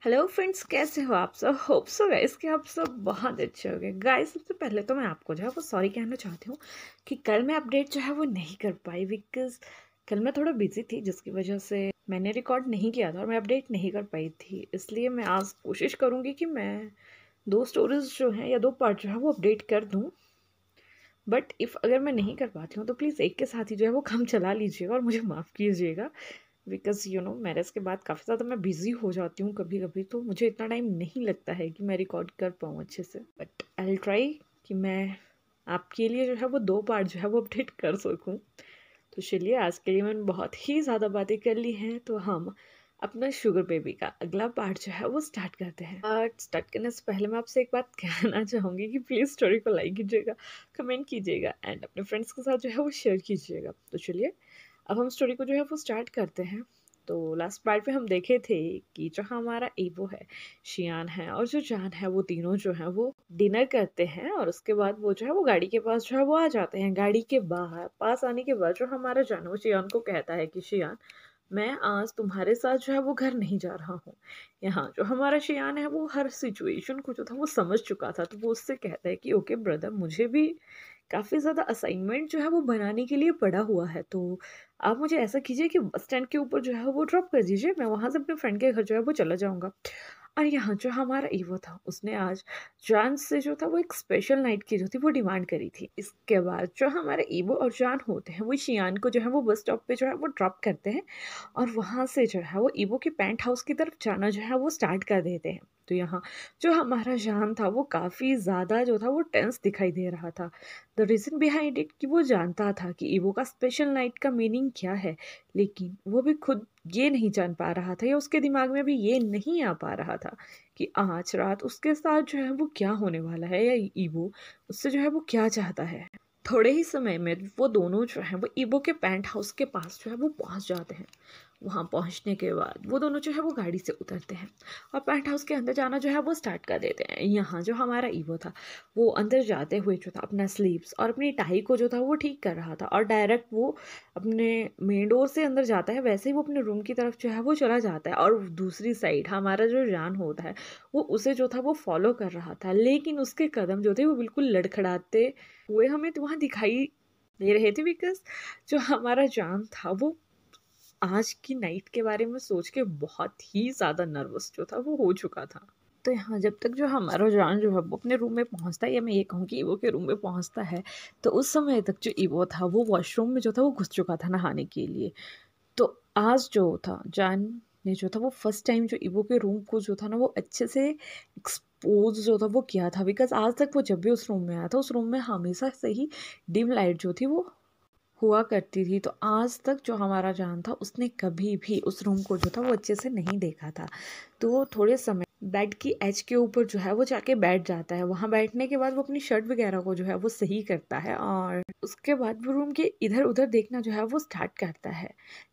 Hello friends, कैसे हो आप सब? होप सो गाइस कि आप सब बहुत अच्छे होंगे। गाइस, सबसे पहले तो मैं आपको जो है वो सॉरी कहना चाहती हूँ कि कल मैं अपडेट जो है वो नहीं कर पाई, बिकॉज कल मैं थोड़ा बिजी थी, जिसकी वजह से मैंने रिकॉर्ड नहीं किया था और मैं अपडेट नहीं कर पाई थी। इसलिए मैं आज कोशिश करूँगी कि मैं 2 स्टोरीज जो हैं या 2 पार्ट जो है वो अपडेट कर दूँ। बट इफ़ अगर मैं नहीं कर पाती हूँ तो प्लीज़ एक के साथ ही जो है वो काम चला लीजिएगा और मुझे माफ़ कीजिएगा, बिकॉज मैरिज के बाद काफ़ी ज़्यादा मैं बिज़ी हो जाती हूँ कभी कभी, तो मुझे इतना टाइम नहीं लगता है कि मैं रिकॉर्ड कर पाऊँ अच्छे से। बट आई विल ट्राई कि मैं आपके लिए जो है वो 2 पार्ट जो है वो अपडेट कर सकूँ। तो चलिए, आज के लिए मैंने बहुत ही ज़्यादा बातें कर ली हैं, तो हम अपना शुगर बेबी का अगला पार्ट जो है वो स्टार्ट करते हैं। पार्ट स्टार्ट करने से पहले मैं आपसे एक बात कहना चाहूँगी कि प्लीज़ स्टोरी को लाइक कीजिएगा, कमेंट कीजिएगा एंड अपने फ्रेंड्स के साथ जो है वो शेयर कीजिएगा। तो चलिए, अब हम स्टोरी को जो है वो स्टार्ट करते हैं। तो लास्ट पार्ट में हम देखे थे कि जो हमारा ईवो है, शियान है और जो जान है, वो तीनों जो है वो डिनर करते हैं और उसके बाद वो जो है वो गाड़ी के पास जो है वो आ जाते हैं। गाड़ी के बाहर पास आने के बाद जो हमारा जान वो शियान को कहता है कि शियान, मैं आज तुम्हारे साथ जो है वो घर नहीं जा रहा हूँ। यहाँ जो हमारा शियान है वो हर सिचुएशन को जो था वो समझ चुका था, तो वो उससे कहता है कि ओके ब्रदर, मुझे भी काफ़ी ज़्यादा असाइनमेंट जो है वो बनाने के लिए पड़ा हुआ है, तो आप मुझे ऐसा कीजिए कि बस स्टैंड के ऊपर जो है वो ड्रॉप कर दीजिए, मैं वहाँ से अपने फ्रेंड के घर जो है वो चला जाऊँगा। और यहाँ जो हमारा ईवो था, उसने आज जान से जो था वो एक स्पेशल नाइट की जो थी वो डिमांड करी थी। इसके बाद जो हमारे ईवो और जान होते हैं वो शियान को जो है वो बस स्टॉप पे जो है वो ड्रॉप करते हैं और वहाँ से जो है वो ईवो के पेंट हाउस की तरफ जाना जो है वो स्टार्ट कर देते हैं। तो यहाँ जो हमारा जान था वो काफ़ी ज़्यादा जो था वो टेंस दिखाई दे रहा था। द रीज़न बिहाइंड इट कि वो जानता था कि ईवो का स्पेशल नाइट का मीनिंग क्या है, लेकिन वो भी खुद ये नहीं जान पा रहा था या उसके दिमाग में भी ये नहीं आ पा रहा था कि आज रात उसके साथ जो है वो क्या होने वाला है या ईवो उससे जो है वो क्या चाहता है। थोड़े ही समय में वो दोनों जो है वो ईवो के पेंट हाउस के पास जो है वो पहुंच जाते हैं। वहाँ पहुँचने के बाद वो दोनों जो है वो गाड़ी से उतरते हैं और पेंट हाउस के अंदर जाना जो है वो स्टार्ट कर देते हैं। यहाँ जो हमारा ईवो था वो अंदर जाते हुए जो था अपना स्लीव्स और अपनी टाई को जो था वो ठीक कर रहा था और डायरेक्ट वो अपने मेन डोर से अंदर जाता है, वैसे ही वो अपने रूम की तरफ जो है वो चला जाता है और दूसरी साइड हमारा जो जान होता है वो उसे जो था वो फॉलो कर रहा था, लेकिन उसके कदम जो थे वो बिल्कुल लड़खड़ाते हुए हमें तो वहाँ दिखाई दे रहे थे, बिकॉज जो हमारा जान था वो आज की नाइट के बारे में सोच के बहुत ही ज़्यादा नर्वस जो था वो हो चुका था। तो यहाँ जब तक जो हमारा जान जो है वो अपने रूम में पहुँचता है, या मैं ये कहूँ कि ईवो के रूम में पहुँचता है, तो उस समय तक जो ईवो था वो वॉशरूम में जो था वो घुस चुका था नहाने के लिए। तो आज जो था जान ने जो था वो फर्स्ट टाइम जो ईवो के रूम को जो था ना वो अच्छे से एक्सपोज जो था वो किया था, बिकॉज आज तक वो जब भी उस रूम में आया था उस रूम में हमेशा से ही डिम लाइट जो थी वो हुआ करती थी। तो आज तक जो हमारा जान था उसने कभी भी उस रूम को जो था वो अच्छे से नहीं देखा था। तो वो थोड़े समय बेड की एज के ऊपर जो है वो जाके बैठ जाता है। वहाँ बैठने के बाद वो अपनी शर्ट वगैरह को जो है वो सही करता है और उसके बाद वो रूम के इधर उधर देखना जो है वो स्टार्ट करता है।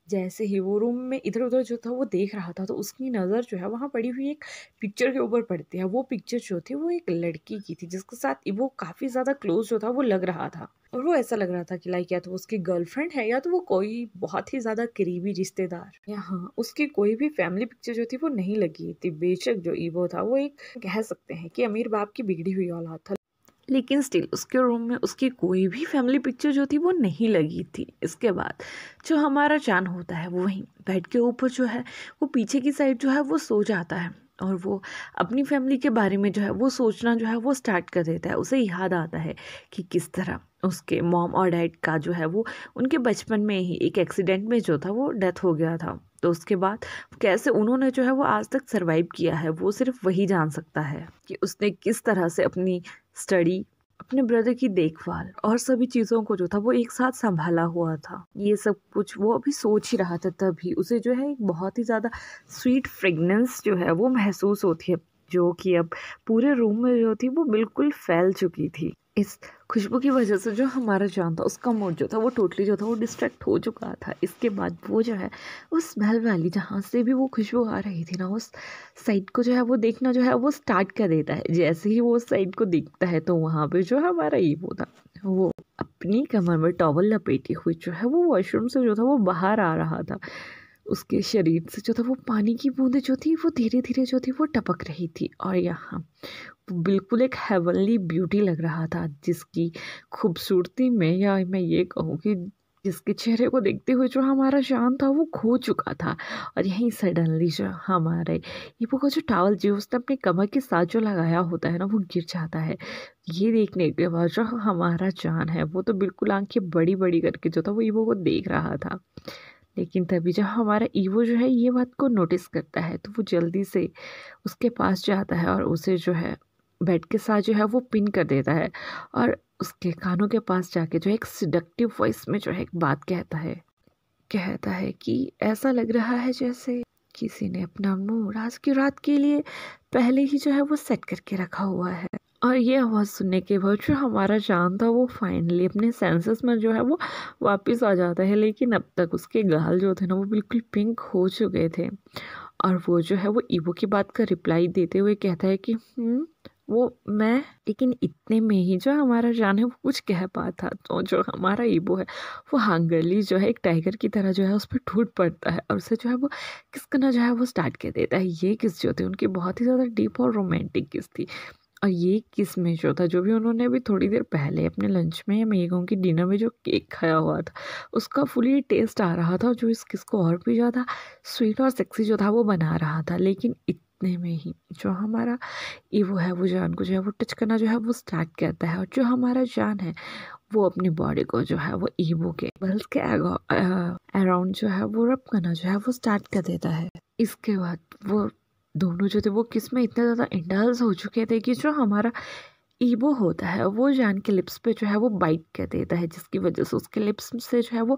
जैसे ही वो रूम में इधर उधर जो था वो देख रहा था, तो उसकी नज़र जो है वहाँ पड़ी हुई एक पिक्चर के ऊपर पड़ती है। वो पिक्चर जो थी वो एक लड़की की थी जिसके साथ वो काफ़ी ज़्यादा क्लोज जो था वो लग रहा था और वो ऐसा लग रहा था कि लाइक या तो उसकी गर्लफ्रेंड है या तो वो कोई बहुत ही ज़्यादा करीबी रिश्तेदार। यहाँ उसकी कोई भी फैमिली पिक्चर जो थी वो नहीं लगी थी। बेशक जो ईवो था वो एक कह सकते हैं कि अमीर बाप की बिगड़ी हुई औलाद था, लेकिन स्टिल उसके रूम में उसकी कोई भी फैमिली पिक्चर जो थी वो नहीं लगी थी। इसके बाद जो हमारा जान होता है वो वहीं बेड के ऊपर जो है वो पीछे की साइड जो है वो सो जाता है और वो अपनी फैमिली के बारे में जो है वो सोचना जो है वो स्टार्ट कर देता है। उसे याद आता है कि किस तरह उसके मॉम और डैड का जो है वो उनके बचपन में ही एक एक्सीडेंट में जो था वो डेथ हो गया था। तो उसके बाद कैसे उन्होंने जो है वो आज तक सरवाइव किया है वो सिर्फ वही जान सकता है कि उसने किस तरह से अपनी स्टडी, अपने ब्रदर की देखभाल और सभी चीज़ों को जो था वो एक साथ संभाला हुआ था। ये सब कुछ वो अभी सोच ही रहा था, तभी उसे जो है एक बहुत ही ज़्यादा स्वीट फ्रेगनेंस जो है वो महसूस होती है, जो कि अब पूरे रूम में जो थी वो बिल्कुल फैल चुकी थी। इस खुशबू की वजह से जो हमारा जान था उसका मूड जो था वो टोटली जो था वो डिस्ट्रैक्ट हो चुका था। इसके बाद वो जो है उस स्मेल वाली जहाँ से भी वो खुशबू आ रही थी ना, उस साइड को जो है वो देखना जो है वो स्टार्ट कर देता है। जैसे ही वो उस साइड को देखता है तो वहाँ पे जो हमारा ईवो था वो अपनी कमर में टॉवल लपेटी हुई जो है वो वॉशरूम से जो था वो बाहर आ रहा था। उसके शरीर से जो था वो पानी की बूंदें जो थी वो धीरे धीरे जो थी वो टपक रही थी। और यहाँ वो बिल्कुल एक हेवनली ब्यूटी लग रहा था, जिसकी खूबसूरती में, या मैं ये कहूँ कि जिसके चेहरे को देखते हुए जो हमारा जान था वो खो चुका था। और यहीं सडनली जो हमारे ईबो का जो टावल जो उसने अपने कमर के साथ जो लगाया होता है ना वो गिर जाता है। ये देखने के बाद जो हमारा जान है वो तो बिल्कुल आंखें बड़ी बड़ी करके जो था वो ईबो को देख रहा था। लेकिन तभी जब हमारा ईवो जो है ये बात को नोटिस करता है तो वो जल्दी से उसके पास जाता है और उसे जो है बेड के साथ जो है वो पिन कर देता है। और उसके कानों के पास जाके जो एक सिडक्टिव वॉइस में जो है एक बात कहता है कि ऐसा लग रहा है जैसे किसी ने अपना मुंह आज की रात के लिए पहले ही जो है वो सेट करके रखा हुआ है। और ये आवाज़ सुनने के बाद जो हमारा जान था वो फाइनली अपने सेंसेस में जो है वो वापस आ जाता है। लेकिन अब तक उसके गाल जो थे ना वो बिल्कुल पिंक हो चुके थे। और वो जो है वो ईवो की बात का रिप्लाई देते हुए कहता है कि वो मैं। लेकिन इतने में ही जो हमारा जान है वो कुछ कह पाता तो जो हमारा ईबो है वो हंगरली जो है एक टाइगर की तरह जो है उस पर टूट पड़ता है और उसे जो है वो किस करना जो है वो स्टार्ट कर देता है। ये किस जो थी उनकी बहुत ही ज़्यादा डीप और रोमांटिक किस थी। और ये किस में जो था जो भी उन्होंने अभी थोड़ी देर पहले अपने लंच में या मैं ये कहूँ कि डिनर में जो केक खाया हुआ था उसका फुली टेस्ट आ रहा था, जो इस किस को और भी ज़्यादा स्वीट और सेक्सी जो था वो बना रहा था। लेकिन इतने में ही जो हमारा ईवो है वो जान को जो है वो टच करना जो है वो स्टार्ट करता है। और जो हमारा जान है वो अपनी बॉडी को जो है वो ईवो के बल्स के अराउंड जो है वो रब करना जो है वो स्टार्ट कर देता है। इसके बाद वो दोनों जो थे वो किस में इतना ज़्यादा इंडल्ज हो चुके थे कि जो हमारा ईबो होता है वो जान के लिप्स पे जो है वो बाइट कर देता है, जिसकी वजह से उसके लिप्स से जो है वो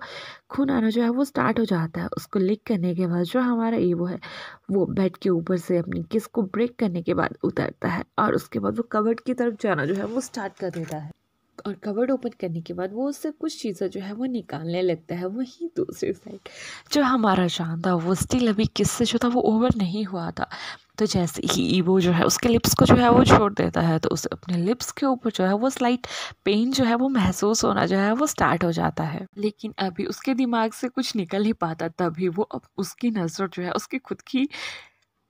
खून आना जो है वो स्टार्ट हो जाता है। उसको लिक करने के बाद जो हमारा ईबो है वो बेड के ऊपर से अपनी किस को ब्रेक करने के बाद उतरता है और उसके बाद वो कबर्ड की तरफ जाना जो है वो स्टार्ट कर देता है। और कबर्ड ओपन करने के बाद वो उससे कुछ चीज़ें जो है वो निकालने लगता है। वहीं दूसरी साइड जो हमारा जान था वो स्टिल अभी किससे जो था वो ओवर नहीं हुआ था। तो जैसे ही ईवो जो है उसके लिप्स को जो है वो छोड़ देता है तो उसे अपने लिप्स के ऊपर जो है वो स्लाइट पेन जो है वो महसूस होना जो है वो स्टार्ट हो जाता है। लेकिन अभी उसके दिमाग से कुछ निकल ही पाता तभी वो अब उसकी नज़र जो है उसकी खुद की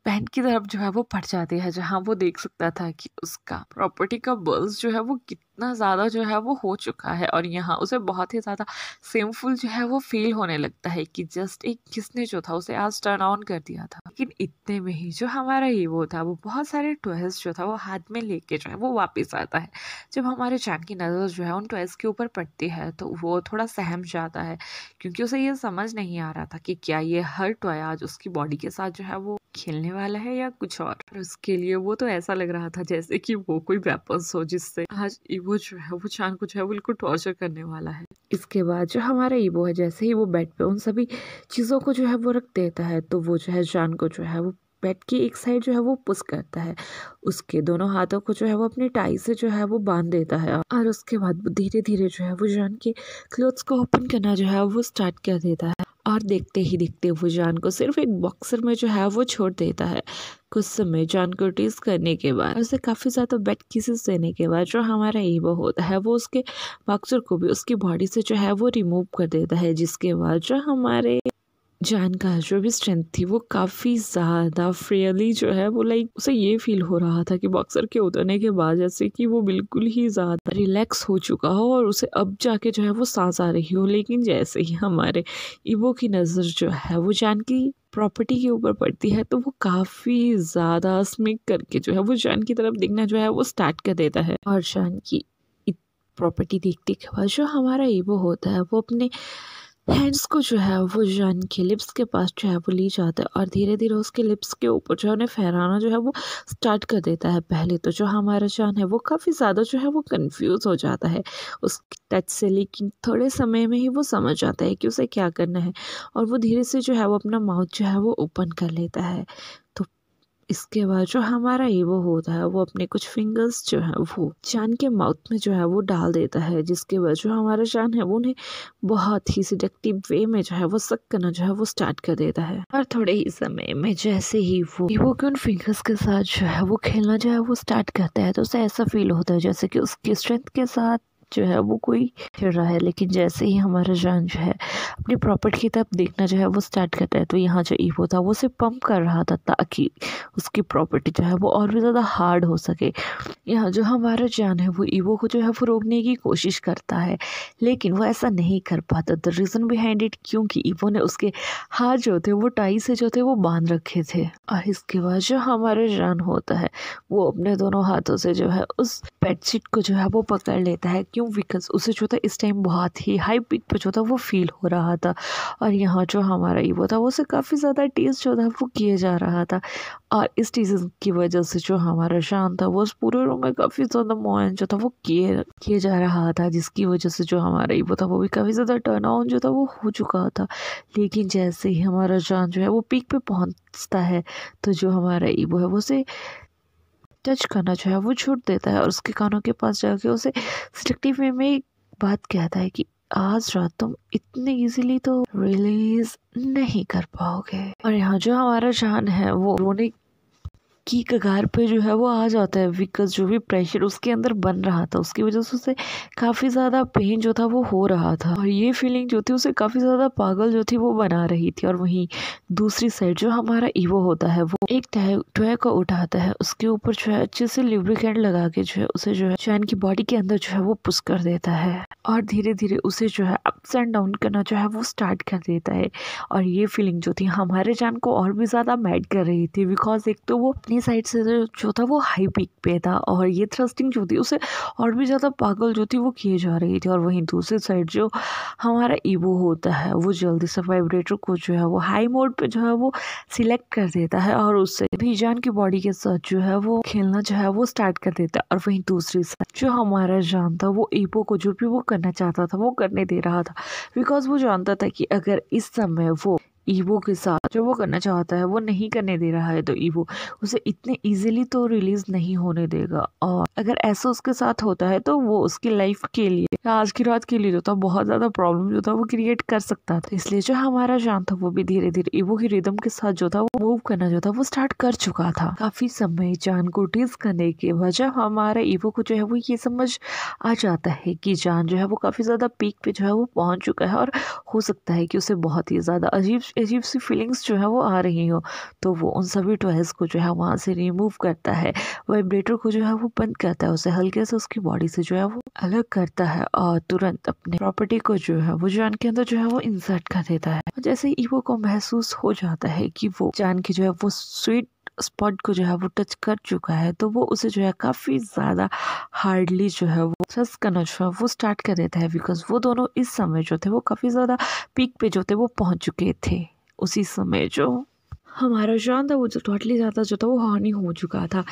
बहन की तरफ जो है वो पड़ जाती है, जहाँ वो देख सकता था कि उसका प्रॉपर्टी का बल्स जो है वो कितना ज़्यादा जो है वो हो चुका है। और यहाँ उसे बहुत ही ज़्यादा सेमफुल जो है वो फील होने लगता है कि जस्ट एक किसने जो था उसे आज टर्न ऑन कर दिया था। लेकिन इतने में ही जो हमारा ईवो था वो बहुत सारे टॉयज जो था वो हाथ में लेके जो है वो वापस आता है। जब हमारे जान की नज़र जो है उन टॉयज के ऊपर पड़ती है तो वो थोड़ा सहम जाता है, क्योंकि उसे ये समझ नहीं आ रहा था कि क्या ये हर टॉय आज उसकी बॉडी के साथ जो है वो खेलने वाला है या कुछ और। उसके लिए वो तो ऐसा लग रहा था जैसे कि वो कोई वेपन्स हो जिससे आज ईवो जो है वो चान को जो है वो बिल्कुल टॉर्चर करने वाला है। इसके बाद जो हमारा ईवो है जैसे ही वो बेड पे उन सभी चीज़ों को जो है वो रख देता है तो वो जो है जान को जो है वो बेड की एक साइड जो है वो पुश करता है। उसके दोनों हाथों को जो है वो अपनी टाई से जो है वो बांध देता है और उसके बाद वो धीरे धीरे जो है वो जान के क्लोथ्स को ओपन करना जो है वो स्टार्ट कर देता है। और देखते ही देखते वो जान को सिर्फ एक बॉक्सर में जो है वो छोड़ देता है। कुछ समय जान को टीज करने के बाद उसे काफ़ी ज़्यादा बेड किसेस देने के बाद जो हमारा ईवो होता है वो उसके बॉक्सर को भी उसकी बॉडी से जो है वो रिमूव कर देता है, जिसके बाद जो हमारे जान का जो भी स्ट्रेंथ थी वो काफ़ी ज़्यादा फ्रीली जो है वो लाइक उसे ये फील हो रहा था कि बॉक्सर के उतरने के बाद जैसे कि वो बिल्कुल ही ज़्यादा रिलैक्स हो चुका हो और उसे अब जाके जो है वो सांस आ रही हो। लेकिन जैसे ही हमारे ईवो की नज़र जो है वो जान की प्रॉपर्टी के ऊपर पड़ती है तो वो काफ़ी ज़्यादा स्मिक करके जो है वो जान की तरफ देखना जो है वो स्टार्ट कर देता है। और जान की प्रॉपर्टी देखने के बाद जो हमारा ईवो होता है वो अपने हैंड्स को जो है वो जान के लिप्स के पास जो है वो ली जाता है और धीरे धीरे उसके लिप्स के ऊपर जो है उन्हें फहराना जो है वो स्टार्ट कर देता है। पहले तो जो हमारा जान है वो काफ़ी ज़्यादा जो है वो कंफ्यूज हो जाता है उसकी टच से, लेकिन थोड़े समय में ही वो समझ जाता है कि उसे क्या करना है और वो धीरे से जो है वो अपना माउथ जो है वो ओपन कर लेता है। तो इसके बाद जो हमारा ईवो होता है वो अपने कुछ फिंगर्स जो है वो जान के माउथ में जो है वो डाल देता है, जिसके बाद जो हमारा जान है वो उन्हें बहुत ही सिडक्टिव वे में जो है वो सक करना जो है वो स्टार्ट कर देता है। और थोड़े ही समय में जैसे ही वो ईवो के उन फिंगर्स के साथ जो है वो खेलना जो है वो स्टार्ट करता है तो उसे ऐसा फील होता है जैसे कि उसकी स्ट्रेंथ के साथ जो है वो कोई छिड़ रहा है। लेकिन जैसे ही हमारा जान जो है अपनी प्रॉपर्टी की तरफ देखना जो है वो स्टार्ट करता है, तो यहाँ जो ईवो था वो उसे पंप कर रहा था ताकि उसकी प्रॉपर्टी जो है वो और भी ज़्यादा हार्ड हो सके। यहाँ जो हमारा जान है वो ईवो को जो है वो रोकने की कोशिश करता है, लेकिन वो ऐसा नहीं कर पाता। द रीज़न बिहाइंड इट, क्योंकि ईवो ने उसके हाथ जो थे वो टाई से जो थे वो बांध रखे थे। और इसके बाद जो हमारा जान होता है वो अपने दोनों हाथों से जो है उस बेडशीट को जो है वो पकड़ लेता है। क्यों? बिकॉज उसे जो था इस टाइम बहुत ही हाई पीक पे जो था वो फील हो रहा था। और यहाँ जो हमारा ईवो था वो उसे काफ़ी ज़्यादा टीज जो था वो किए जा रहा था। और इस टीजिंग की वजह से जो हमारा शान था वो उस पूरे रूम में काफ़ी ज़्यादा मोयन जो था वो किए जा रहा था, जिसकी वजह से जो हमारा ईवो था वो भी काफ़ी ज़्यादा टर्न ऑन जो था वो हो चुका था। लेकिन जैसे ही हमारा जान जो है वो पीक पे पहुंचता है, तो जो हमारा ईवो है वो उसे टच करना जो है वो छूट देता है और उसके कानों के पास जाके उसे सिलेक्टिव वे में एक बात कहता है कि आज रात तुम इतने इजीली तो रिलीज नहीं कर पाओगे। और यहाँ जो हमारा जान है वो रोने की कगार पे जो है वो आ जाता है, बिकॉज जो भी प्रेशर उसके अंदर बन रहा था उसकी वजह से उसे काफ़ी ज़्यादा पेन जो था वो हो रहा था। और ये फीलिंग जो थी उसे काफ़ी ज़्यादा पागल जो थी वो बना रही थी। और वहीं दूसरी साइड जो हमारा ईवो होता है वो एक टॉय को उठाता है, उसके ऊपर जो है अच्छे से लुब्रिकेंट लगा के जो है उसे जो है चैन की बॉडी के अंदर जो है वो पुश कर देता है और धीरे धीरे उसे जो है अप्स एंड डाउन करना जो है वो स्टार्ट कर देता है। और ये फीलिंग जो थी हमारे जान को और भी ज़्यादा मैड कर रही थी, बिकॉज एक तो वो अपनी साइड से जो था वो हाई पीक पे था और ये थ्रस्टिंग जो थी उसे और भी ज़्यादा पागल जो थी वो किए जा रही थी। और वहीं दूसरी साइड जो हमारा ईवो होता है वो जल्दी से वाइब्रेटर को जो है वो हाई मोड पे जो है वो सिलेक्ट कर देता है और उससे भी जान की बॉडी के साथ जो है वो खेलना जो है वो स्टार्ट कर देता है। और वहीं दूसरी साइड जो हमारा जान था वो ईवो को जो भी वो करना चाहता था वो करने दे रहा था, बिकॉज वो जानता था कि अगर इस समय वो ईवो के साथ जो वो करना चाहता है वो नहीं करने दे रहा है तो ईवो उसे इतने इजीली तो रिलीज नहीं होने देगा। और अगर ऐसा उसके साथ होता है तो वो उसकी लाइफ के लिए या आज की रात के लिए जो था बहुत ज्यादा प्रॉब्लम जो था वो क्रिएट कर सकता था। इसलिए जो हमारा जान था वो भी धीरे धीरे ईवो की रिदम के साथ जो था वो मूव करना जो था वो स्टार्ट कर चुका था। काफी समय जान को टीज करने के वजह हमारा ईवो को जो है वो ये समझ आ जाता है कि जान जो है वो काफी ज्यादा पीक पे जो है वो पहुंच चुका है और हो सकता है कि उसे बहुत ही ज़्यादा अजीब अजीब सी फीलिंग्स जो है वो आ रही हो। तो वो उन सभी टॉयज़ को जो है वहाँ से रिमूव करता है, वाइब्रेटर को जो है वो बंद करता है, उसे हल्के से उसकी बॉडी से जो है वो अलग करता है और तुरंत अपने प्रॉपर्टी को जो है वो जान के अंदर जो है वो इंसर्ट कर देता है। जैसे ईवो को महसूस हो जाता है कि वो जान की जो है वो स्वीट स्पॉट को जो है वो टच कर चुका है, तो वो उसे जो है काफ़ी ज़्यादा हार्डली जो है वो ट्रस्ट करना जो है वो स्टार्ट कर देता है, बिकॉज वो दोनों इस समय जो थे वो काफ़ी ज़्यादा पीक पे जो थे वो पहुंच चुके थे। उसी समय जो हमारा जान था वो जो टोटली ज़्यादा जो था वो हॉर्नी हो चुका था।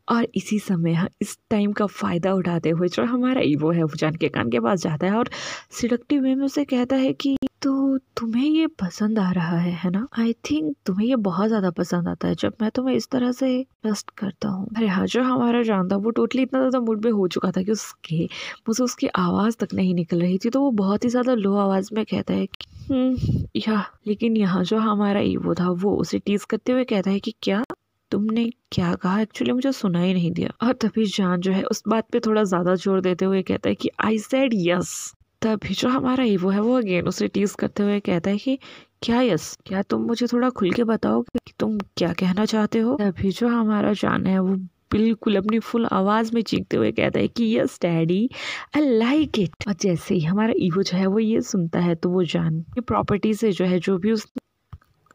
और इसी समय इस टाइम का फ़ायदा उठाते हुए जो हमारा ईवो है वो जान के कान के पास जाता है और सिडक्टिव वे में उसे कहता है कि तो तुम्हें ये पसंद आ रहा है ना? आई थिंक तुम्हें ये बहुत ज़्यादा पसंद आता है जब मैं तुम्हें इस तरह से ट्रस्ट करता हूँ। अरे हाँ, जो हमारा जान था वो टोटली इतना ज़्यादा मूड पे हो चुका था कि मुझे उसकी आवाज़ तक नहीं निकल रही थी, तो वो बहुत ही ज़्यादा लो आवाज़ में कहता है कि या लेकिन यहाँ जो हमारा ईवो था वो उसे टीज करते हुए कहता है कि क्या तुमने क्या कहा? एक्चुअली मुझे सुना ही नहीं दिया। और तभी जान जो है उस बात पे थोड़ा ज्यादा जोर देते हुए कहता है कि आई सेड यस। तभी जो हमारा ईवो है वो अगेन उसे टीज करते हुए कहता है कि क्या यस? क्या तुम मुझे थोड़ा खुल के बताओगे कि तुम क्या कहना चाहते हो? तभी जो हमारा जान है वो बिल्कुल अपनी फुल आवाज में चीखते हुए कहता है कि yes daddy, I like it. और जैसे ही हमारा ईवो जो है वो ये सुनता है तो वो जान की प्रॉपर्टी से जो है जो भी उस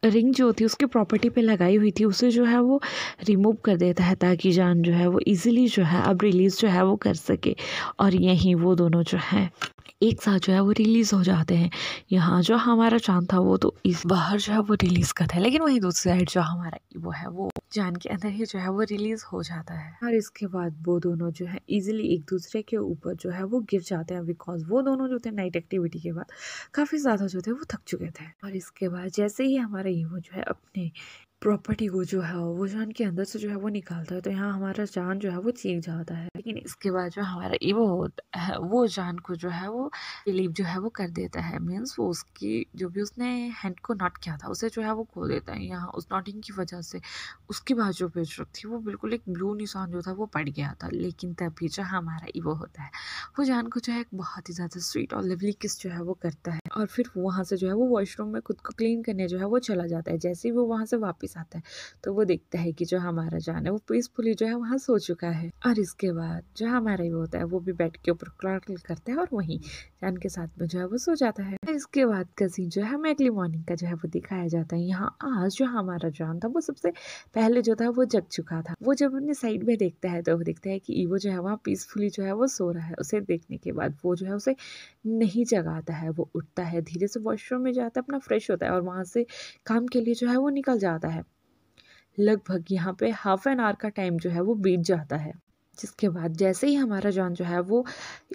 रिंग जो थी उसकी प्रॉपर्टी पे लगाई हुई थी उसे जो है वो रिमूव कर देता है, ताकि जान जो है वो इजीली जो है अब रिलीज जो है वो कर सके। और यहीं वो दोनों जो है एक साथ जो है वो रिलीज हो जाते हैं। यहाँ जो हमारा चांद था वो तो इस बाहर जो है वो रिलीज करता है, लेकिन वहीं दूसरी साइड जो हमारा वो है वो जान के अंदर ही जो है वो रिलीज हो जाता है। और इसके बाद वो दोनों जो है इजीली एक दूसरे के ऊपर जो है वो गिर जाते हैं, बिकॉज वो दोनों जो थे नाइट एक्टिविटी के बाद काफी ज्यादा जो थे वो थक चुके थे। और इसके बाद जैसे ही हमारा वो जो है अपने प्रॉपर्टी को जो है वो जान के अंदर से जो है वो निकालता है, तो यहाँ हमारा जान जो है वो चीख जाता है। लेकिन इसके बाद जो हमारा ईवो होता है वो जान को जो है वो बिलीव जो है वो कर देता है। मीन्स वो उसकी जो भी उसने हैंड को नॉट किया था उसे जो है वो खो देता है। यहाँ उस नॉटिंग की वजह से उसकी बाजू पे जो थी वो बिल्कुल एक ब्लू निशान जो था वो पड़ गया था। लेकिन तभी जो हमारा ईवो होता है वो जान को जो है एक बहुत ही ज़्यादा स्वीट और लवली किस जो है वो करता है और फिर वहाँ से जो है वो वॉशरूम में खुद को क्लीन करने जो है वो चला जाता है। जैसे ही वो वहाँ से वापस आता है तो वो देखता है कि जो हमारा जान है वो पीसफुली जो है वहाँ सो चुका है। और इसके बाद जो हमारा ईवो होता है वो भी बेड के ऊपर क्रॉल करता है और वहीं जान के साथ में जो है वो सो जाता है। इसके बाद का सीन जो है हमें अगली मॉर्निंग का जो है वो दिखाया जाता है। यहाँ आज जो हमारा जान था वो सबसे पहले जो था वो जग चुका था। वो जब अपने साइड में देखता है तो वो देखता है कि ईवो जो है वहाँ पीसफुली जो है वो सो रहा है। उसे देखने के बाद वो जो है उसे नहीं जगाता है। वो उठता है, धीरे से वॉशरूम में जाता है, अपना फ्रेश होता है और वहाँ से काम के लिए जो है वो निकल जाता है। लगभग यहाँ पे हाफ एन आवर का टाइम जो है वो बीत जाता है। जिसके बाद जैसे ही हमारा जॉन जो है वो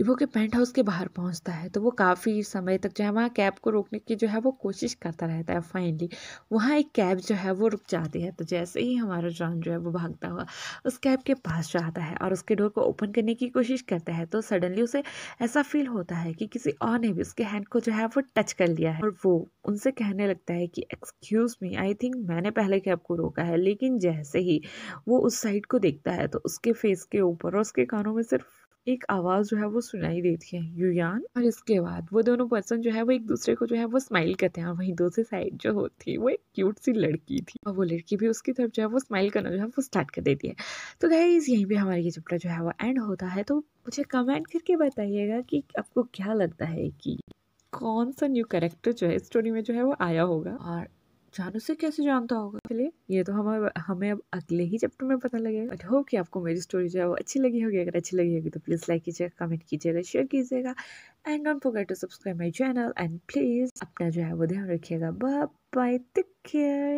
ईवो के पेंट हाउस के बाहर पहुंचता है तो वो काफ़ी समय तक जो है वहाँ कैब को रोकने की जो है वो कोशिश करता रहता है। फाइनली वहाँ एक कैब जो है वो रुक जाती है। तो जैसे ही हमारा जॉन जो है वो भागता हुआ उस कैब के पास जाता है और उसके डोर को ओपन करने की कोशिश करता है तो सडनली उसे ऐसा फील होता है कि किसी और ने भी उसके हैंड को जो है वो टच कर लिया है और वो उनसे कहने लगता है कि एक्सक्यूज मी, आई थिंक मैंने पहले कैब को रोका है। लेकिन जैसे ही वो उस साइड को देखता है तो उसके फेस के ऊपर और उसके कानों में सिर्फ एक आवाज जो है वो सुनाई देती है, युयान। और इसके बाद वो दोनों पर्सन जो है वो एक दूसरे को जो है वो स्माइल करते हैं और वहीं दूसरी साइड जो होती है वो एक क्यूट सी लड़की थी और वो लड़की भी उसकी तरफ जो है वो स्माइल करना जो है वो स्टार्ट कर देती है। तो गाइस यहीं पे हमारी ये चैप्टर जो है वो एंड होता है। तो मुझे कमेंट करके बताइएगा कि आपको क्या लगता है कि कौन सा न्यू कैरेक्टर जो है स्टोरी में जो है वो आया होगा और जानू से कैसे जानता होगा। चलिए ये तो हमें अब अगले ही चैप्टर में पता लगेगा। बट होप कि आपको मेरी स्टोरी जो है वो अच्छी लगी होगी। अगर अच्छी लगी होगी तो प्लीज लाइक कीजिएगा, कमेंट कीजिएगा, शेयर कीजिएगा and don't forget to subscribe my channel and please अपना जो है वो ध्यान रखिएगा। Bye bye, take care.